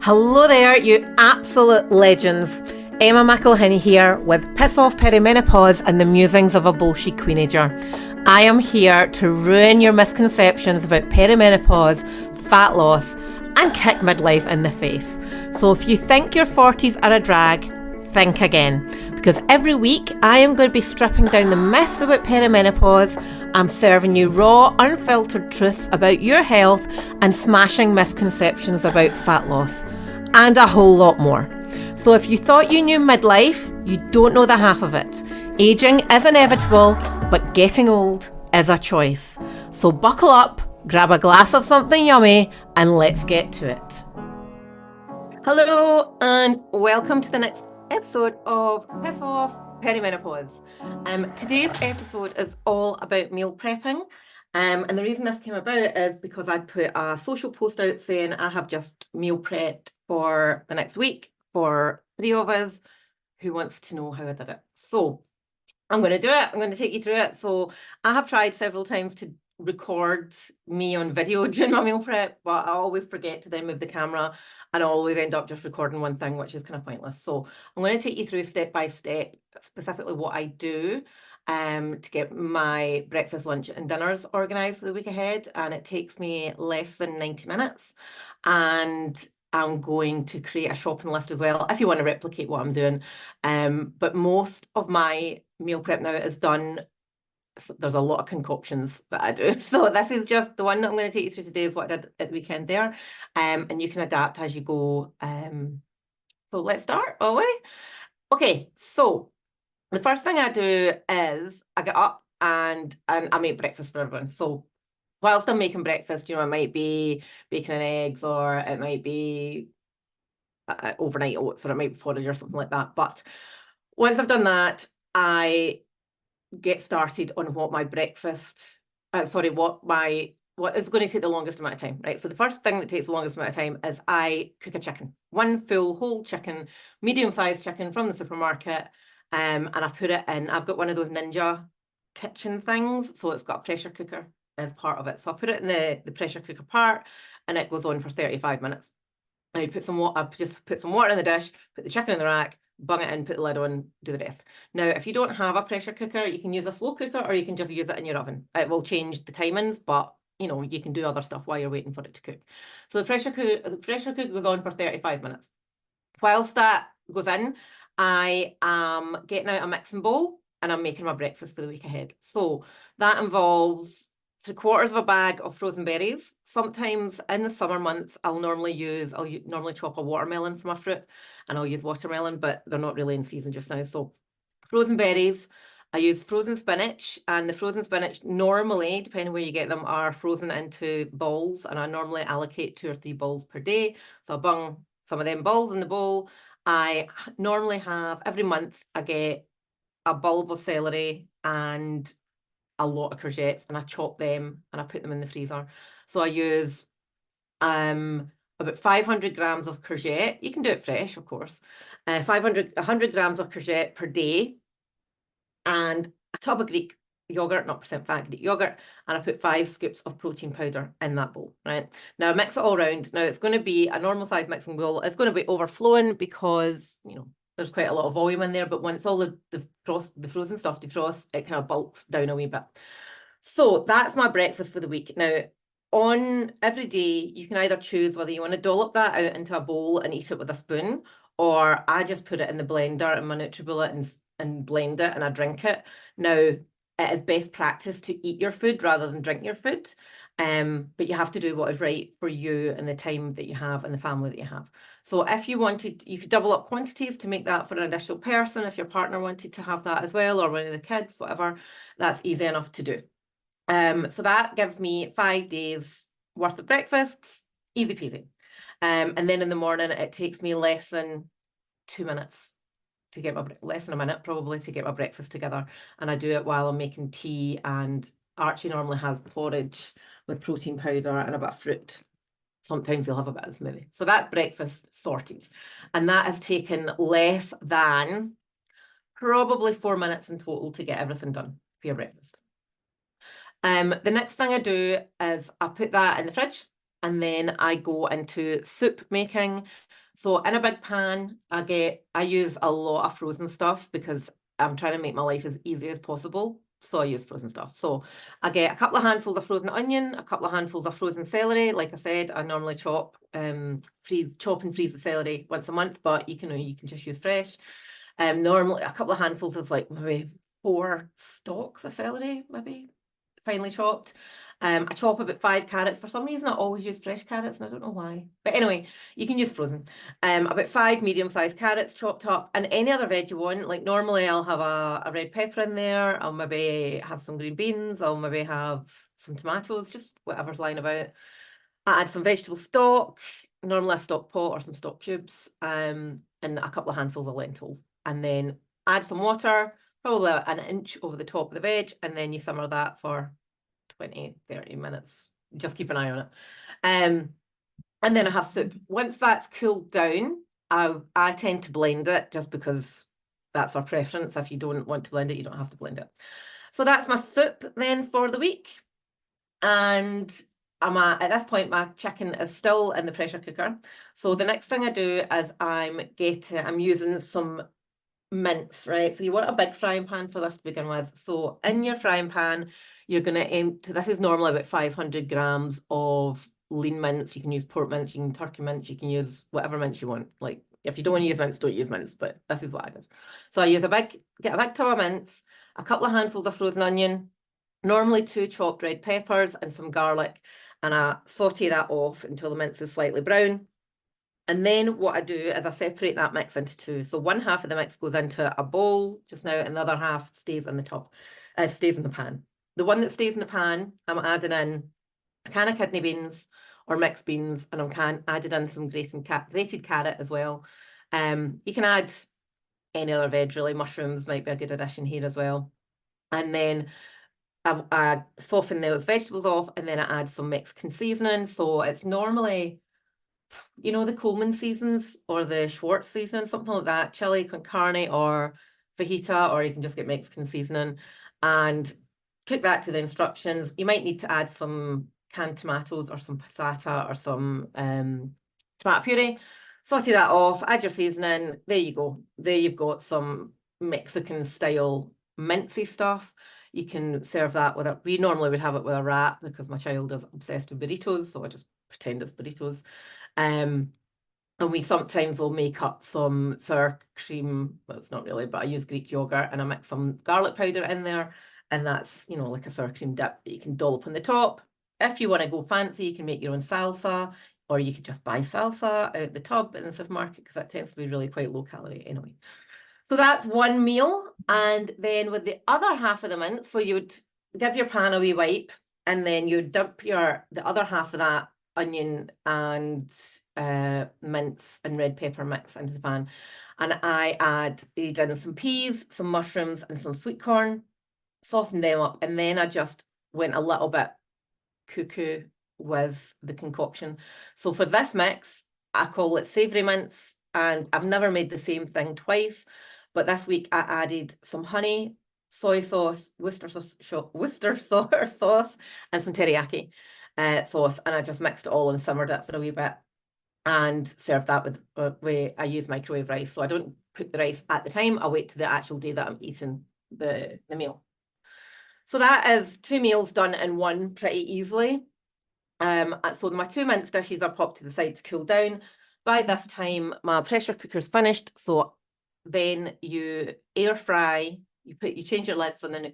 Hello there, you absolute legends. Emma McElhinney here with Piss Off Perimenopause and the musings of a bullshit queenager. I am here to ruin your misconceptions about perimenopause, fat loss, and kick midlife in the face. So if you think your 40s are a drag, think again. Because every week I am going to be stripping down the myths about perimenopause. I'm serving you raw, unfiltered truths about your health and smashing misconceptions about fat loss. And a whole lot more. So if you thought you knew midlife, you don't know the half of it. Aging is inevitable, but getting old is a choice. So buckle up, grab a glass of something yummy, and let's get to it. Hello, and welcome to the next episode of Piss Off Perimenopause. Today's episode is all about meal prepping. And the reason this came about is because I put a social post out saying I have just meal prepped for the next week for 3 of us. Who wants to know how I did it? So I'm going to do it. I'm going to take you through it. So I have tried several times to record me on video doing my meal prep, but I always forget to then move the camera and I always end up just recording one thing, which is kind of pointless. So I'm going to take you through step by step, specifically what I do to get my breakfast, lunch and dinners organised for the week ahead. And it takes me less than 90 minutes. And I'm going to create a shopping list as well, if you want to replicate what I'm doing. But most of my meal prep now is done. There's a lot of concoctions that I do. So this is just the one that I'm going to take you through today is what I did at the weekend there. And you can adapt as you go. So let's start, all right? Okay, so the first thing I do is I get up and I make breakfast for everyone. So whilst I'm making breakfast, it might be bacon and eggs, or it might be overnight oats, or it might be porridge or something like that. But once I've done that, I get started on what my breakfast, what is going to take the longest amount of time, right? So the first thing that takes the longest amount of time is I cook a chicken, one full whole chicken, medium-sized chicken from the supermarket, and I put it in. I've got one of those Ninja kitchen things, so it's got a pressure cooker as part of it. So I put it in the pressure cooker part, and it goes on for 35 minutes. I put some water, I just put some water in the dish, put the chicken in the rack, bung it in, put the lid on, do the rest. Now, if you don't have a pressure cooker, you can use a slow cooker or you can just use it in your oven. It will change the timings, but you can do other stuff while you're waiting for it to cook. So the pressure cooker goes on for 35 minutes. Whilst that goes in, I am getting out a mixing bowl and I'm making my breakfast for the week ahead. So that involves 3/4 of a bag of frozen berries. Sometimes in the summer months, I'll normally chop a watermelon for my fruit, and I'll use watermelon, but they're not really in season just now. So frozen berries, I use frozen spinach, and the frozen spinach normally, depending where you get them, are frozen into balls, and I normally allocate 2 or 3 balls per day. So I bung some of them balls in the bowl. I normally have, every month, I get a bulb of celery and a lot of courgettes, and I chop them and I put them in the freezer. So I use about 500 grams of courgette. You can do it fresh, of course. 100 grams of courgette per day, and a tub of Greek yogurt, not percent fat Greek yogurt, and I put 5 scoops of protein powder in that bowl, right? Now I mix it all around. Now it's going to be a normal size mixing bowl. It's going to be overflowing because, there's quite a lot of volume in there, but once all the frozen stuff defrosts, it kind of bulks down a wee bit. So that's my breakfast for the week. Now, on every day, you can either choose whether you want to dollop that out into a bowl and eat it with a spoon, or I just put it in the blender in my NutriBullet and blend it and I drink it. Now, it is best practice to eat your food rather than drink your food. But you have to do what is right for you and the time that you have and the family that you have. So if you wanted, you could double up quantities to make that for an additional person. If your partner wanted to have that as well, or one of the kids, whatever, that's easy enough to do. So that gives me 5 days worth of breakfasts, easy peasy. And then in the morning, it takes me less than 2 minutes to get less than a minute probably to get my breakfast together. And I do it while I'm making tea, and Archie normally has porridge with protein powder and a bit of fruit. Sometimes he'll have a bit of smoothie. So that's breakfast sorted. And that has taken less than probably 4 minutes in total to get everything done for your breakfast. The next thing I do is I put that in the fridge And then I go into soup making. So in a big pan, I use a lot of frozen stuff because I'm trying to make my life as easy as possible. So I use frozen stuff. So I get a couple of handfuls of frozen onion, a couple of handfuls of frozen celery. Like I said, I normally chop and freeze the celery once a month, but you can just use fresh. Normally a couple of handfuls is like maybe 4 stalks of celery, maybe finely chopped. I chop about 5 carrots. For some reason, I always use fresh carrots, and I don't know why. But anyway, you can use frozen. About 5 medium-sized carrots chopped up, and any other veg you want. Like normally, I'll have a red pepper in there. I'll maybe have some green beans. I'll maybe have some tomatoes, just whatever's lying about. I add some vegetable stock, normally a stock pot or some stock tubes, and a couple of handfuls of lentils. And then add some water, probably an inch over the top of the veg, and then you simmer that for 20, 30 minutes. Just keep an eye on it. And then I have soup. Once that's cooled down, I tend to blend it just because that's our preference. If you don't want to blend it, you don't have to blend it. So that's my soup then for the week. And at this point, my chicken is still in the pressure cooker. So the next thing I do is I'm using some mince, right? So you want a big frying pan for this to begin with. So in your frying pan, you're going to empty, this is normally about 500 grams of lean mince. You can use pork mince, you can turkey mince, you can use whatever mince you want. Like if you don't want to use mince, don't use mince, but this is what I do. So I get a big tub of mince, a couple of handfuls of frozen onion, normally 2 chopped red peppers and some garlic, and I saute that off until the mince is slightly brown. And then what I do is I separate that mix into 2. So one half of the mix goes into a bowl just now, and the other half stays in the top, stays in the pan. The one that stays in the pan, I'm adding in a can of kidney beans or mixed beans, and I'm added in some grated carrot as well. You can add any other veg really. Mushrooms might be a good addition here as well. And then I soften those vegetables off, and then I add some Mexican seasoning. So it's normally, you know, the Coleman seasons or the Schwartz season, something like that, chili con carne or fajita, or you can just get Mexican seasoning and cook that to the instructions. You might need to add some canned tomatoes or some passata or some tomato puree. Saute that off, add your seasoning. There you go. There you've got some Mexican style mincy stuff. You can serve that with we normally would have it with a wrap because my child is obsessed with burritos, so I just pretend it's burritos. And we sometimes will make up some sour cream. Well, it's not really, but I use Greek yogurt and I mix some garlic powder in there. And that's, you know, like a sour cream dip that you can dollop on the top. If you want to go fancy, you can make your own salsa, or you could just buy salsa out the tub in the supermarket because that tends to be really quite low calorie anyway. So that's one meal. And then with the other half of the mince, so you would give your pan a wee wipe, and then you dump the other half of that onion and mince and red pepper mix into the pan. And I add in some peas, some mushrooms, and some sweet corn, soften them up, and then I just went a little bit cuckoo with the concoction. So for this mix, I call it savoury mince, and I've never made the same thing twice, but this week I added some honey, soy sauce, Worcestershire sauce, and some teriyaki sauce, and I just mixed it all and simmered it for a wee bit and served that with I use microwave rice. So I don't cook the rice at the time. I wait to the actual day that I'm eating the meal. So that is 2 meals done in one pretty easily. So my 2 mince dishes are popped to the side to cool down. By this time, my pressure cooker's finished. So then you air fry, you change your lids on the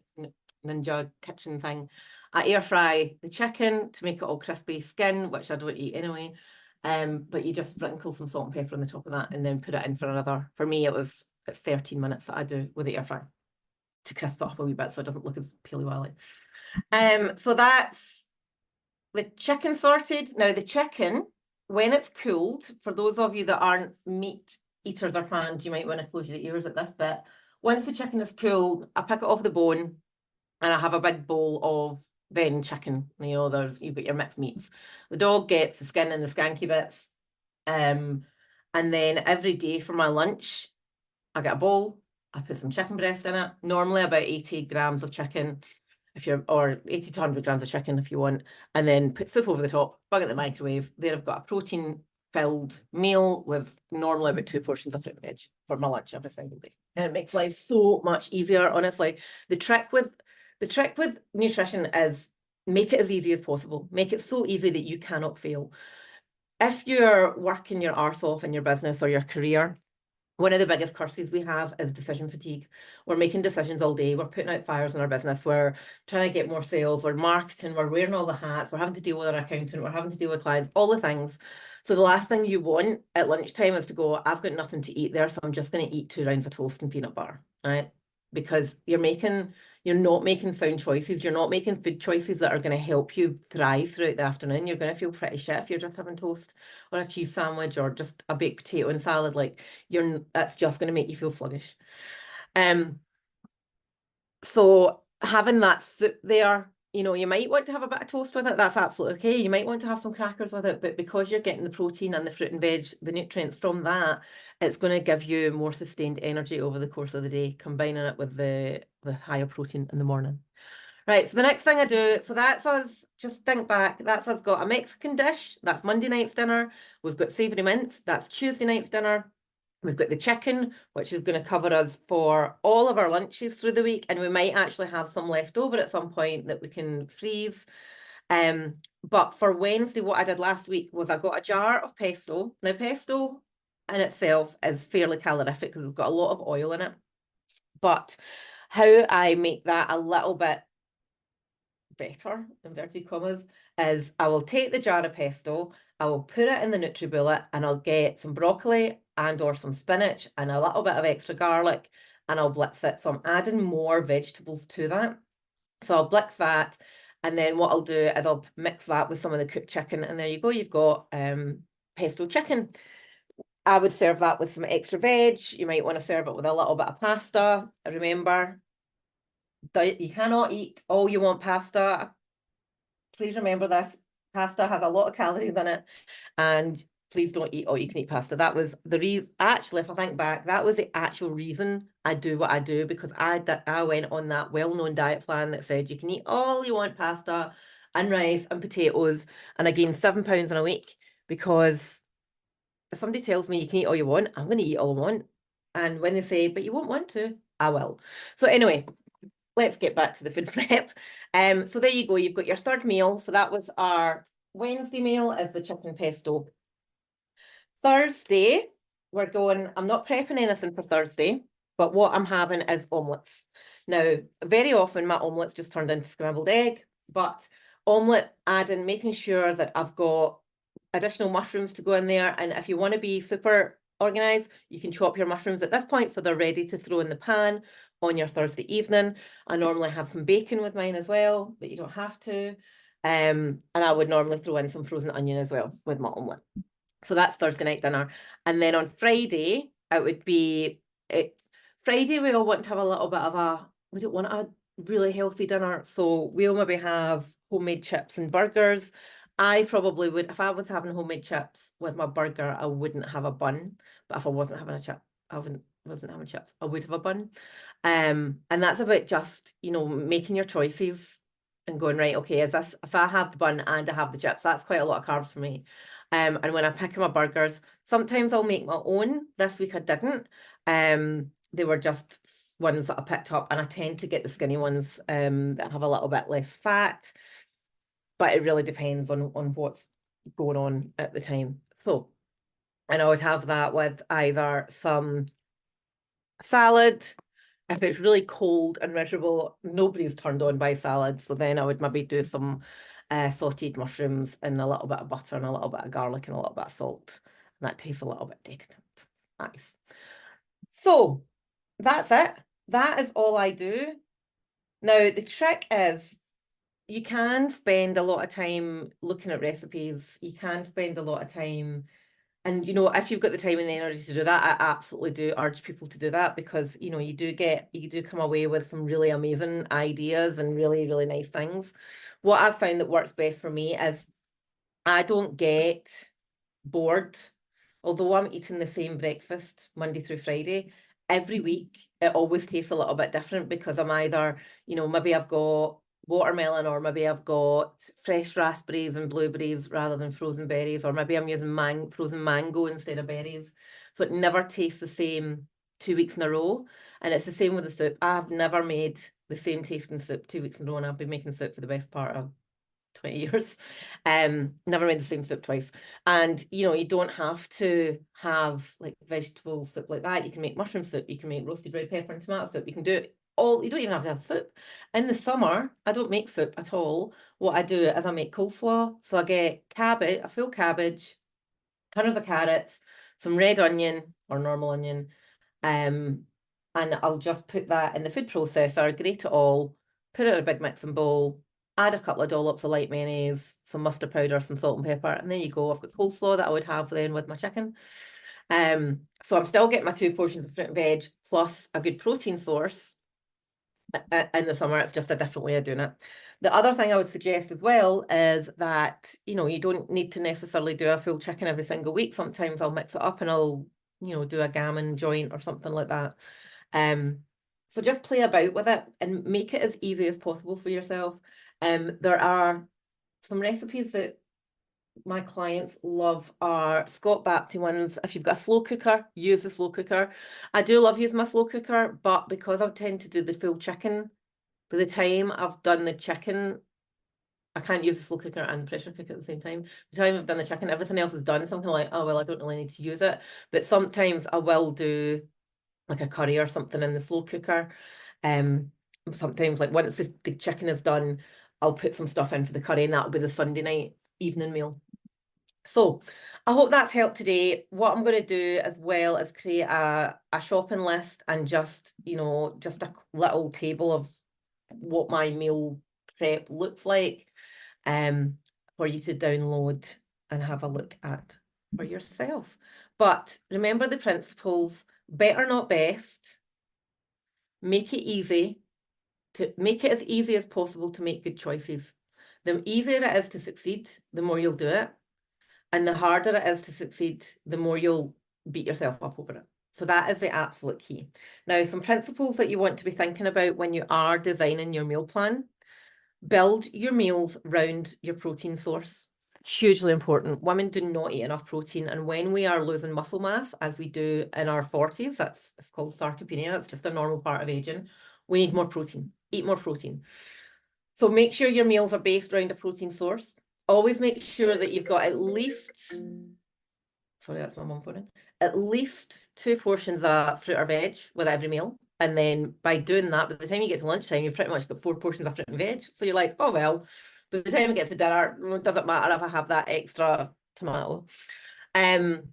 Ninja kitchen thing. I air fry the chicken to make it all crispy skin, which I don't eat anyway. But you just sprinkle some salt and pepper on the top of that and then put it in for me, it's 13 minutes that I do with the air fry to crisp it up a wee bit so it doesn't look as peely-wally. So that's the chicken sorted. Now the chicken, when it's cooled, for those of you that aren't meat eaters or fans, you might want to close your ears at this bit. Once the chicken is cooled, I pick it off the bone and I have a big bowl of then chicken. You know, you've got your mixed meats. The dog gets the skin and the skanky bits. And then every day for my lunch, I get a bowl. I put some chicken breast in it, normally about 80 grams of chicken. or 80 to 100 grams of chicken if you want, and then put soup over the top, bung it in the microwave. There I've got a protein-filled meal with normally about 2 portions of fruit and veg for my lunch every single day. And it makes life so much easier, honestly. The trick with nutrition is make it as easy as possible. Make it so easy that you cannot fail. If you're working your arse off in your business or your career, one of the biggest curses we have is decision fatigue. We're making decisions all day. We're putting out fires in our business. We're trying to get more sales. We're marketing. We're wearing all the hats. We're having to deal with our accountant. We're having to deal with clients, all the things. So the last thing you want at lunchtime is to go, I've got nothing to eat there, so I'm just going to eat 2 rounds of toast and peanut butter, right? Because you're not making sound choices. You're not making food choices that are going to help you thrive throughout the afternoon. You're going to feel pretty shit if you're just having toast or a cheese sandwich or just a baked potato and salad. Like that's just going to make you feel sluggish. So having that soup there, you might want to have a bit of toast with it. That's absolutely okay. You might want to have some crackers with it, but because you're getting the protein and the fruit and veg, the nutrients from that, it's going to give you more sustained energy over the course of the day, combining it with the higher protein in the morning. Right, so the next thing I do, so that's us, just think back, that's us got a Mexican dish, that's Monday night's dinner. We've got savoury mince, that's Tuesday night's dinner. We've got the chicken, which is going to cover us for all of our lunches through the week, and we might actually have some left over at some point that we can freeze. But for Wednesday, what I did last week was I got a jar of pesto. Now, pesto in itself is fairly calorific because it's got a lot of oil in it. But how I make that a little bit better, inverted commas, is I will take the jar of pesto, I will put it in the NutriBullet, and I'll get some broccoli and or some spinach and a little bit of extra garlic, and I'll blitz it. So I'm adding more vegetables to that. So I'll blitz that, and then what I'll do is I'll mix that with some of the cooked chicken, and there you go, you've got pesto chicken. I would serve that with some extra veg. You might want to serve it with a little bit of pasta. Remember, you cannot eat all you want pasta. Please remember this. Pasta has a lot of calories in it, and please don't eat all you can eat pasta. That was the reason. Actually, if I think back, that was the actual reason I do what I do, because I went on that well-known diet plan that said you can eat all you want pasta and rice and potatoes, and I gained 7 pounds in a week because if somebody tells me you can eat all you want, I'm going to eat all I want. And when they say, but you won't want to, I will. So anyway, let's get back to the food prep. So there you go. You've got your third meal. So that was our Wednesday meal, is the chicken pesto. Thursday, I'm not prepping anything for Thursday, but what I'm having is omelettes. Now, very often my omelettes just turned into scrambled egg, but omelette adding, making sure that I've got additional mushrooms to go in there. And if you want to be super organized, you can chop your mushrooms at this point so they're ready to throw in the pan on your Thursday evening. I normally have some bacon with mine as well, but you don't have to. And I would normally throw in some frozen onion as well with my omelette. So that's Thursday night dinner. And then on Friday, it would be Friday, we all want to have a little bit of we don't want a really healthy dinner. So we'll maybe have homemade chips and burgers. I probably would, if I was having homemade chips with my burger, I wouldn't have a bun. But if I wasn't having a chip, wasn't having chips, I would have a bun. And that's about just, making your choices and going, right, okay, if I have the bun and I have the chips, that's quite a lot of carbs for me. And when I pick my burgers, sometimes I'll make my own. This week I didn't. They were just ones that I picked up, and I tend to get the skinny ones that have a little bit less fat. But it really depends on what's going on at the time. So, and I would have that with either some salad. If it's really cold and miserable, nobody's turned on by salad. So then I would maybe do some sauteed mushrooms and a little bit of butter and a little bit of garlic and a little bit of salt. And that tastes a little bit decadent. Nice. So that's it. That is all I do. Now, the trick is you can spend a lot of time looking at recipes. You can spend a lot of time, and if you've got the time and the energy to do that, I absolutely do urge people to do that, because you do come away with some really amazing ideas and really, really nice things. What I've found that works best for me is I don't get bored. Although I'm eating the same breakfast Monday through Friday, every week it always tastes a little bit different, because I'm either, maybe I've got watermelon, or maybe I've got fresh raspberries and blueberries rather than frozen berries, or maybe I'm using frozen mango instead of berries. So it never tastes the same 2 weeks in a row. And it's the same with the soup. I've never made the same tasting soup 2 weeks in a row, and I've been making soup for the best part of 20 years. Never made the same soup twice. And you don't have to have like vegetable soup like that. You can make mushroom soup, you can make roasted red pepper and tomato soup, you can do it all. You don't even have to have soup. In the summer, I don't make soup at all. What I do is I make coleslaw. So I get cabbage, a full cabbage, tons of carrots, some red onion or normal onion, and I'll just put that in the food processor, grate it all, put it in a big mixing bowl, add a couple of dollops of light mayonnaise, some mustard powder, some salt and pepper, and there you go. I've got coleslaw that I would have then with my chicken. So I'm still getting my 2 portions of fruit and veg plus a good protein source. In the summer, it's just a different way of doing it. The other thing I would suggest as well is that, you don't need to necessarily do a full chicken every single week. Sometimes I'll mix it up and I'll, do a gammon joint or something like that. So just play about with it and make it as easy as possible for yourself. There are some recipes that my clients love are Scott Bapty ones. If you've got a slow cooker, use the slow cooker. I do love using my slow cooker, but because I tend to do the full chicken, by the time I've done the chicken, I can't use the slow cooker and the pressure cooker at the same time. By the time I've done the chicken, everything else is done. Something like, oh, well, I don't really need to use it. But sometimes I will do like a curry or something in the slow cooker. Sometimes like once the chicken is done, I'll put some stuff in for the curry, and that'll be the Sunday night evening meal. So I hope that's helped today. What I'm going to do as well is create a shopping list and just a little table of what my meal prep looks like for you to download and have a look at for yourself. But remember the principles: better, not best. Make it easy. To make it as easy as possible to make good choices. The easier it is to succeed, the more you'll do it. And the harder it is to succeed, the more you'll beat yourself up over it. So that is the absolute key. Now, some principles that you want to be thinking about when you are designing your meal plan: build your meals around your protein source. Hugely important. Women do not eat enough protein. And when we are losing muscle mass, as we do in our 40s, it's called sarcopenia. It's just a normal part of aging. We need more protein. Eat more protein. So make sure your meals are based around a protein source. Always make sure that you've got at least, sorry, that's my mum phoning, at least 2 portions of fruit or veg with every meal. And then by doing that, by the time you get to lunchtime, you've pretty much got 4 portions of fruit and veg. So you're like, oh, well, by the time we get to dinner, it doesn't matter if I have that extra tomato. And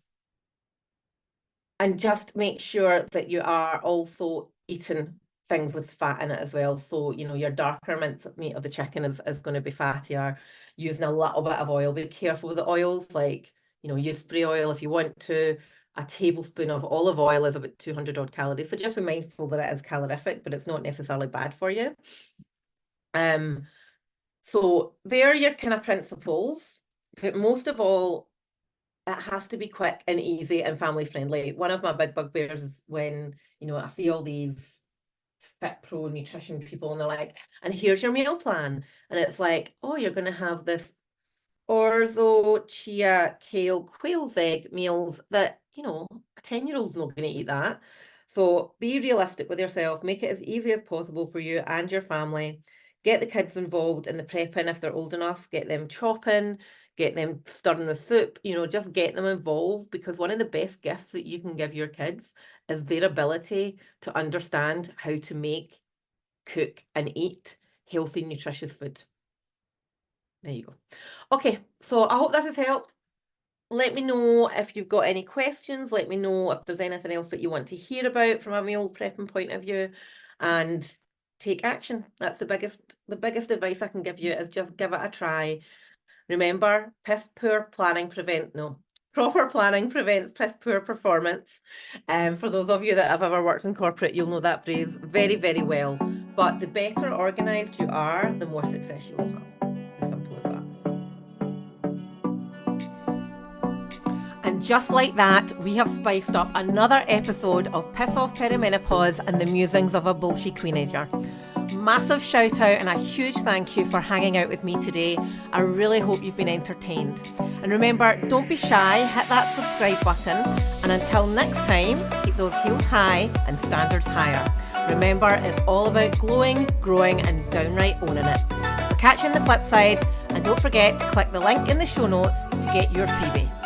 just make sure that you are also eating things with fat in it as well. So, your darker minced meat of the chicken is going to be fattier. Using a little bit of oil. Be careful with the oils, like, use spray oil if you want to. A tablespoon of olive oil is about 200 odd calories. So just be mindful that it is calorific, but it's not necessarily bad for you. So there are your kind of principles, but most of all, it has to be quick and easy and family friendly. One of my big bugbears is when, I see all these fit pro nutrition people and they're like, and here's your meal plan. And it's like, oh, you're going to have this orzo, chia, kale, quail's egg meals that, a 10-year-old's not going to eat that. So be realistic with yourself. Make it as easy as possible for you and your family. Get the kids involved in the prepping if they're old enough. Get them chopping, get them stirring the soup, just get them involved, because one of the best gifts that you can give your kids is their ability to understand how to make, cook, and eat healthy, nutritious food. There you go. Okay, so I hope this has helped. Let me know if you've got any questions. Let me know if there's anything else that you want to hear about from a meal prepping point of view, and take action. That's the biggest advice I can give you, is just give it a try. Remember, proper planning prevents piss poor performance. For those of you that have ever worked in corporate, you'll know that phrase very, very well. But the better organised you are, the more success you will have. It's as simple as that. And just like that, we have spiced up another episode of Piss Off Perimenopause and the musings of a bullshit queenager. massive shout out and a huge thank you for hanging out with me today. I really hope you've been entertained. And remember, don't be shy, hit that subscribe button. And until next time, keep those heels high and standards higher. Remember, it's all about glowing, growing and downright owning it. So catch you on the flip side, and don't forget to click the link in the show notes to get your freebie.